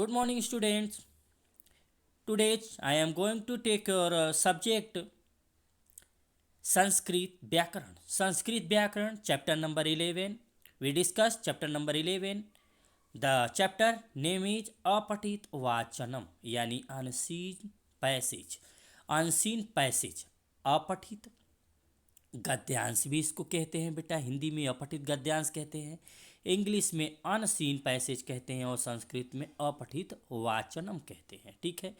Good morning, students. Today I am going to take your subject Sanskrit Vyakaran. Sanskrit Vyakaran, chapter number 11. We discussed chapter number 11. The chapter name is Apatit Vachanam, यानी unseen passage. Unseen passage. अपठित गद्यांश भी इसको कहते हैं बेटा, हिंदी में अपठित गद्यांश कहते हैं, English में अनसीन पैसेज कहते हैं और संस्कृत में अपठित वाचनम कहते हैं। ठीक है,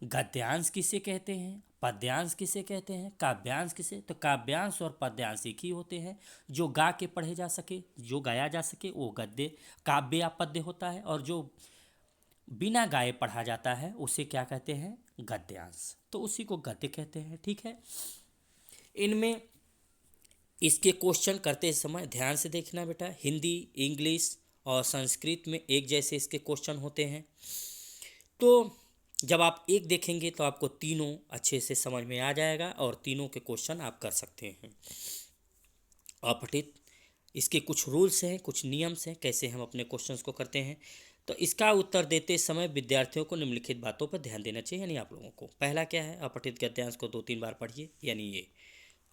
गद्यांश किसे कहते हैं, पद्यांश किसे कहते हैं, काव्यांश किसे, तो काव्यांश और पद्यांश एक ही होते हैं। जो गा के पढ़े जा सके, जो गाया जा सके वो गद्य काव्य या पद्य होता है, और जो बिना गाए पढ़ा जाता है उसे क्या कहते हैं, गद्यांश, तो उसी को गद्य कहते हैं। ठीक है, इनमें इसके क्वेश्चन करते समय ध्यान से देखना बेटा, हिंदी, इंग्लिश और संस्कृत में एक जैसे इसके क्वेश्चन होते हैं। तो जब आप एक देखेंगे तो आपको तीनों अच्छे से समझ में आ जाएगा और तीनों के क्वेश्चन आप कर सकते हैं। अपठित, इसके कुछ रूल्स हैं, कुछ नियम्स हैं, कैसे हम अपने क्वेश्चंस को करते हैं। तो इसका उत्तर देते समय विद्यार्थियों को निम्नलिखित बातों पर ध्यान देना चाहिए, यानी आप लोगों को। पहला क्या है, अपठित गद्यांश को 2-3 बार पढ़िए, यानी ये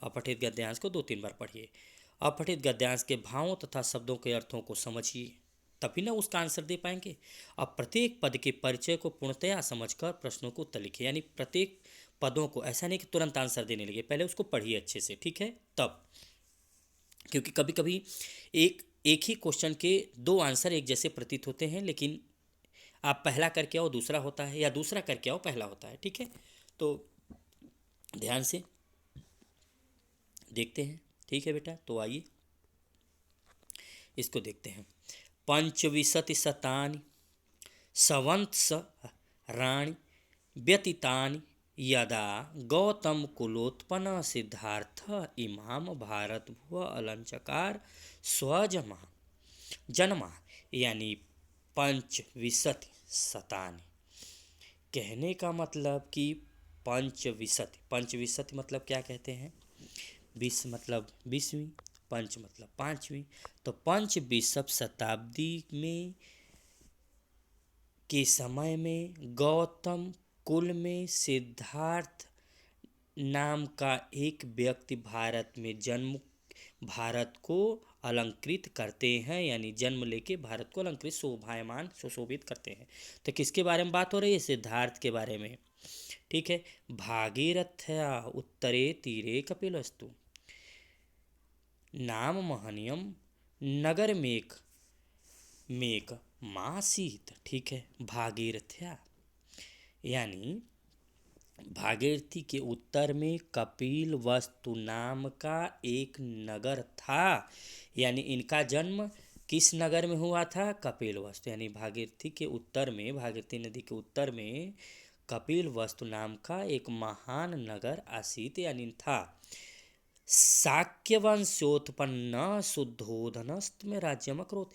अपठित गद्यांश को 2-3 बार पढ़िए। अपठित गद्यांश के भावों तथा शब्दों के अर्थों को समझिए, तभी ना उसका आंसर दे पाएंगे। अब प्रत्येक पद के परिचय को पूर्णतया समझकर प्रश्नों को उत्तर लिखिए, यानी प्रत्येक पदों को, ऐसा नहीं कि तुरंत आंसर देने लगे, पहले उसको पढ़िए अच्छे से। ठीक है, तब, क्योंकि कभी कभी एक ही क्वेश्चन के दो आंसर एक जैसे प्रतीत होते हैं, लेकिन आप पहला करके आओ दूसरा होता है, या दूसरा करके आओ पहला होता है। ठीक है, तो ध्यान से देखते हैं। ठीक है बेटा, तो आइए इसको देखते हैं। पंचविंशति शतानि संवत्सराणि व्यतीतानि यदा गौतम कुलोत्पन्न सिद्धार्थ इमाम भारत भुव अलंचकार स्वजमा जन्मा, यानी पंचविंशति शतानि। कहने का मतलब कि पंचविंशति मतलब क्या कहते हैं, 20 मतलब 20वीं, पंच मतलब 5वीं, तो पंचविंशव शताब्दी में के समय में गौतम कुल में सिद्धार्थ नाम का एक व्यक्ति भारत में जन्म, भारत को अलंकृत करते हैं, यानी जन्म लेके भारत को अलंकृत, शोभायमान, सुशोभित करते हैं। तो किसके बारे में बात हो रही है, सिद्धार्थ के बारे में। ठीक है, भागीरथ्या उत्तरे तीरे कपिलस्तु नाम महनीयम नगर मेक मासीत। ठीक है, भागीरथ्या यानी भागीरथी के उत्तर में कपिल वस्तु नाम का एक नगर था, यानी इनका जन्म किस नगर में हुआ था, कपिल वस्तु, यानी भागीरथी के उत्तर में, भागीरथी नदी के उत्तर में कपिल वस्तु नाम का एक महान नगर आसीत, यानी था। शाक्य वंशोत्पन्न शुद्धोधनस्त में राज्यम अकरोत।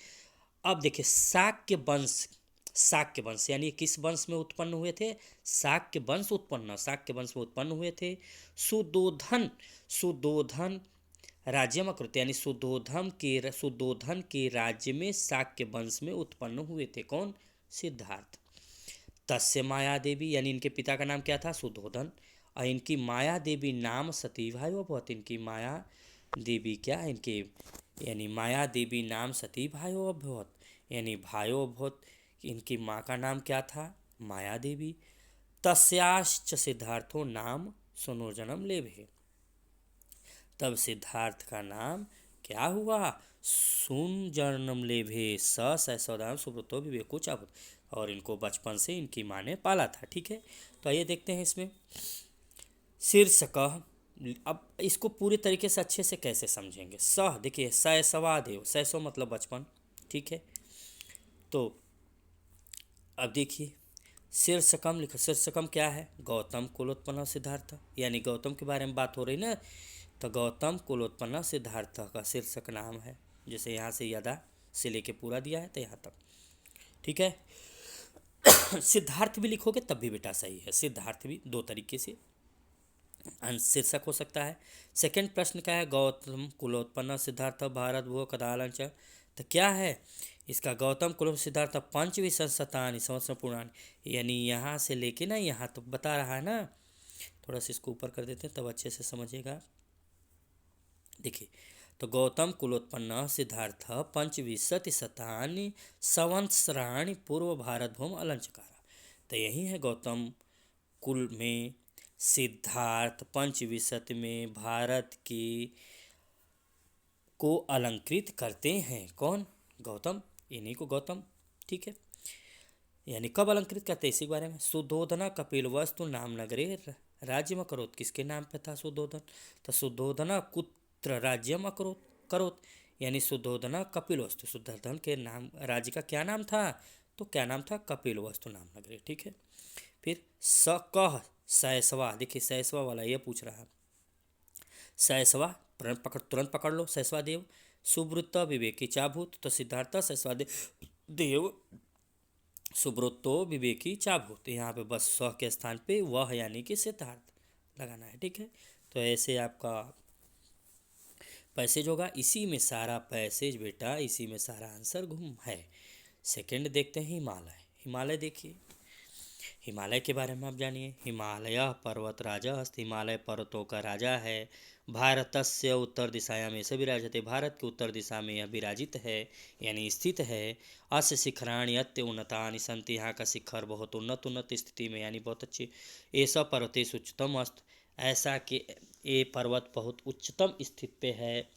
अब देखिए, शाक्य वंश यानी किस वंश में उत्पन्न हुए थे, शाक्य वंश में उत्पन्न हुए थे। सुद्धोधन राज्यम अकृत, यानी सुद्धोधन के राज्य में शाक्य वंश में उत्पन्न हुए थे। कौन, सिद्धार्थ। तस्य माया देवी, यानी इनके पिता का नाम क्या था, सुद्धोधन, और इनकी माया देवी नाम सती भाई बहुत, इनकी माया देवी क्या, इनके यानी माया देवी नाम सती भाइयों बहुत, यानी भाइयों बहुत, इनकी माँ का नाम क्या था, माया देवी। तस्याश्च सिद्धार्थो नाम सुनोजनम लेभे, तब सिद्धार्थ का नाम क्या हुआ, सुन जन्म लेभे, सौदाम सुब्रतो विवेको चाबुत, और इनको बचपन से इनकी माँ ने पाला था। ठीक है, तो आइए देखते हैं इसमें शीर्षक। अब इसको पूरी तरीके से अच्छे से कैसे समझेंगे। सह, देखिए शैशवादेव, शैशव मतलब बचपन। ठीक है, तो अब देखिए शीर्षकम लिखा, शीर्षकम क्या है, गौतम कुलोत्पन्न सिद्धार्थ, यानी गौतम के बारे में बात हो रही ना, तो गौतम कुलोत्पन्न सिद्धार्थ का शीर्षक नाम है। जैसे यहाँ से यदा से लेके पूरा दिया है तो यहाँ तक। ठीक है, सिद्धार्थ भी लिखोगे तब भी बेटा सही है, सिद्धार्थ भी दो तरीके से शीर्षक हो सकता है। सेकंड प्रश्न क्या है, गौतम कुलोत्पन्न सिद्धार्थ भारत भुव कदालंच तो क्या है इसका? गौतम कुल सिद्धार्थ पंचवी संसतानि संवत्सर पुराण, यानी यहाँ से लेके ना यहाँ तो बता रहा है ना। थोड़ा सा इसको ऊपर कर देते हैं तब अच्छे से समझिएगा। देखिए, तो गौतम कुलोत्पन्न सिद्धार्थ पंचविंशति शतानि संवत्सराणि पूर्व भारत भूम अलंचकार। तो यही है गौतम कुल में सिद्धार्थ पंचविंशति में भारत की को अलंकृत करते हैं। कौन? गौतम, इन्हीं को गौतम। ठीक है, यानी कब अलंकृत करते हैं इसी के बारे में। सुधोधना कपिल वस्तु नाम नगरे राज्य में करोत, किसके नाम पे था सुधोधन? तो सुधोधना कुत्र राज्य में करोत, यानी सुधोधना कपिल वस्तु, सुधोधन के नाम राज्य का क्या नाम था? तो क्या नाम था? कपिल वस्तु नाम नगरे। ठीक है, फिर स कह सैसवा, देखिए सैसवा वाला ये पूछ रहा है। सैसवा तुरंत पकड़ लो, सैसवा देव सुब्रत विवेकी चाभूत, तो सिद्धार्थ सैसवा देव सुब्रतो विवेकी चाभूत, यहाँ पे बस स के स्थान पे वह यानी कि सिद्धार्थ लगाना है। ठीक है, तो ऐसे आपका पैसेज होगा। इसी में सारा पैसेज बेटा, इसी में सारा आंसर घूम है। सेकंड देखते हैं हिमालय। हिमालय देखिए, हिमालय के बारे में आप जानिए। हिमालय पर्वत राजा अस्त, हिमालय पर्वतों का राजा है। भारतस्य उत्तर दिशायां में से विराजते, भारत के उत्तर दिशा में यह विराजित है यानी स्थित है। अस्य शिखराणि अत्य उन्नतानि सन्ति, यहाँ का शिखर बहुत उन्नत स्थिति में यानी बहुत अच्छी। ऐसा पर्वतेषु उच्चतम अस्त, ऐसा कि ये पर्वत बहुत उच्चतम स्थित पे है।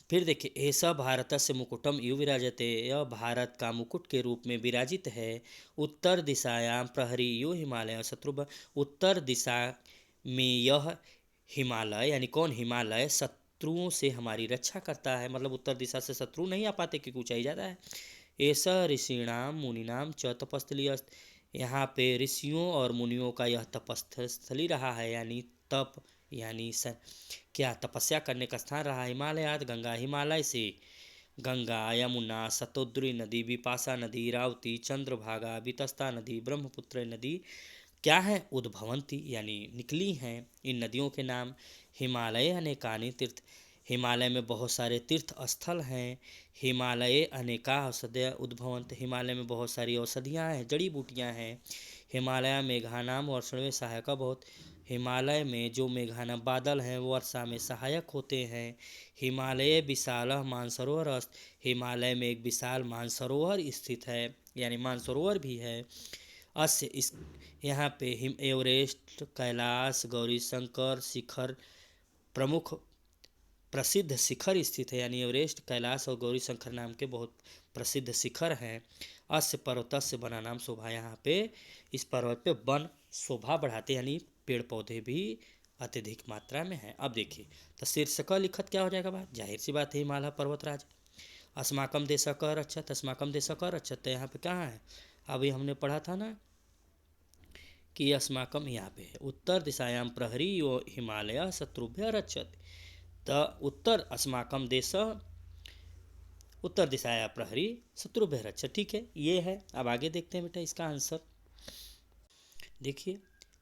फिर देखिए, ऐसा भारत से मुकुटम यु विराजते, यह भारत का मुकुट के रूप में विराजित है। उत्तर दिशायां प्रहरी यु हिमालय शत्रु, उत्तर दिशा में यह हिमालय यानी कौन? हिमालय शत्रुओं से हमारी रक्षा करता है, मतलब उत्तर दिशा से शत्रु नहीं आ पाते क्योंकि ऊंचाई ज़्यादा है। ऐसा ऋषिणाम मुनिनाम च तपस्थली अस्त, यहाँ पे ऋषियों और मुनियों का यह तपस्थली रहा है, यानी तप यानी क्या तपस्या करने का स्थान रहा। हिमालयात गंगा, हिमालय से गंगा, यमुना, सतोद्री नदी, विपाशा नदी, रावती, चंद्रभागा, वितस्ता नदी, ब्रह्मपुत्र नदी क्या है? उद्भवंती यानी निकली हैं। इन नदियों के नाम हिमालय अनेकानि तीर्थ, हिमालय में बहुत सारे तीर्थ स्थल हैं। हिमालय अनेका औषधय उद्भवंत, हिमालय में बहुत सारी औषधियाँ हैं, जड़ी बूटियाँ हैं। हिमालय मेघानाम वर्षण में सहायक बहुत, हिमालय में जो मेघानाम बादल हैं वो वर्षा में सहायक होते हैं। हिमालय विशाल मानसरोवर अस्त, हिमालय में एक विशाल मानसरोवर स्थित है यानी मानसरोवर भी है। अस्य इस यहाँ पे एवरेस्ट, कैलाश, गौरी शंकर शिखर प्रमुख प्रसिद्ध शिखर स्थित है, यानी एवरेस्ट, कैलाश और गौरी शंकर नाम के बहुत प्रसिद्ध शिखर हैं। अस्य पर्वतस्य बना नाम शोभा, यहाँ पे इस पर्वत पे वन शोभा बढ़ाते यानी पेड़ पौधे भी अत्यधिक मात्रा में है। अब देखिए, तो शीर्षक लिखत क्या हो जाएगा बात? जाहिर सी बात है हिमालय पर्वतराज। अस्माकम देशक रक्षत, अस्माकम देशक रक्षत, तो यहाँ पे कहाँ है? अभी हमने पढ़ा था ना कि अस्माकम यहाँ पे है। उत्तर दिशायां प्रहरी यो हिमालय शत्रुभ्य रक्षत, तो उत्तर अस्माकम देश उत्तर दिशाया प्रहरी शत्रुभ्य रक्षत। ठीक है, ये है। अब आगे देखते हैं बेटा इसका आंसर। देखिए,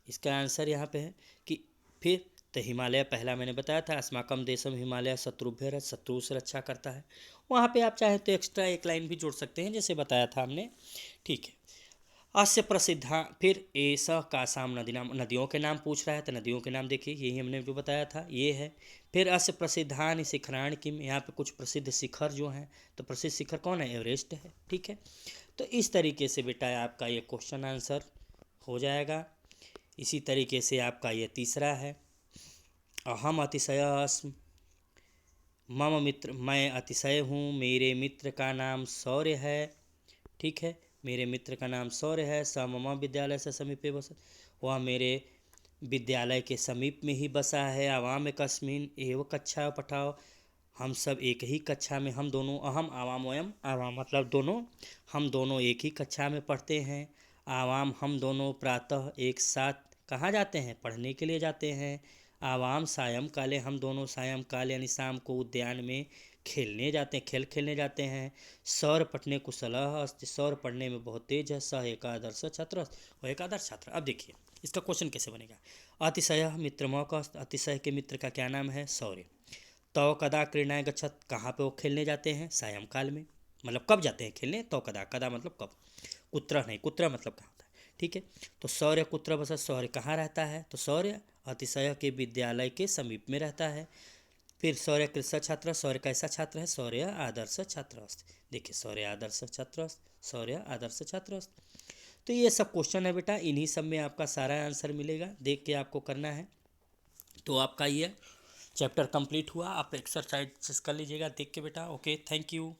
इसका आंसर यहाँ पे है कि फिर तो हिमालय पहला मैंने बताया था, अस्माकम देशम हिमालय शत्रुभ्य रक्षत, शत्रु से रक्षा करता है। वहाँ पे आप चाहें तो एक्स्ट्रा एक लाइन भी जोड़ सकते हैं जैसे बताया था हमने। ठीक है, अस्य प्रसिद्धा, फिर ऐसा कासाम नदी नाम, नदियों के नाम पूछ रहा है तो नदियों के नाम देखिए, यही हमने जो बताया था ये है। फिर अस्य प्रसिद्धानि शिखराणि किम, यहाँ पे कुछ प्रसिद्ध शिखर जो हैं, तो प्रसिद्ध शिखर कौन है? एवरेस्ट है। ठीक है, तो इस तरीके से बेटा आपका ये क्वेश्चन आंसर हो जाएगा। इसी तरीके से आपका ये तीसरा है, अहम अतिशय अस्म मम मित्र, मैं अतिशय हूँ, मेरे मित्र का नाम शौर्य है। ठीक है, मेरे मित्र का नाम शौर्य है। स मम विद्यालय से समीपे बस, वह मेरे विद्यालय के समीप में ही बसा है। आवाम कस्मिन एव कक्षा पठाओ, हम सब एक ही कक्षा में, हम दोनों, अहम आवाम वयम, आवाम मतलब दोनों, हम दोनों एक ही कक्षा में पढ़ते हैं। आवाम हम दोनों प्रातः एक साथ कहाँ जाते हैं? पढ़ने के लिए जाते हैं। आवाम सायं काले, हम दोनों सायं काल यानी शाम को उद्यान में खेलने जाते हैं, खेल खेलने जाते हैं। सौर पढ़ने कुशलः अस्ति, सौर पढ़ने में बहुत तेज है। सह एकादर्श छात्र, वह एकादर्श छात्र। अब देखिए इसका क्वेश्चन कैसे बनेगा। अतिशय मित्र मौका, अतिशय के मित्र का क्या नाम है? शौर्य। तव कदा क्रीडाएं गच्छत, कहाँ पे वो खेलने जाते हैं? सायंकाल में, मतलब कब जाते हैं खेलने? तव कदा, कदा मतलब कब, कुत्र नहीं, कुत्र मतलब कहाँ होता है, ठीक है। तो शौर्य कुत्र वसत, शौर्य कहाँ रहता है? तो शौर्य अतिशय के विद्यालय के समीप में रहता है। फिर शौर्य कृत छात्र, शौर्य कैसा छात्र है? शौर्य आदर्श छात्र अस्त। देखिए शौर्य आदर्श छात्र अस्त, शौर्य आदर्श छात्र अस्त। तो ये सब क्वेश्चन है बेटा, इन्हीं सब में आपका सारा आंसर मिलेगा, देख के आपको करना है। तो आपका ये चैप्टर कंप्लीट हुआ, आप एक्सरसाइज कर लीजिएगा देख के बेटा। Okay, thank you.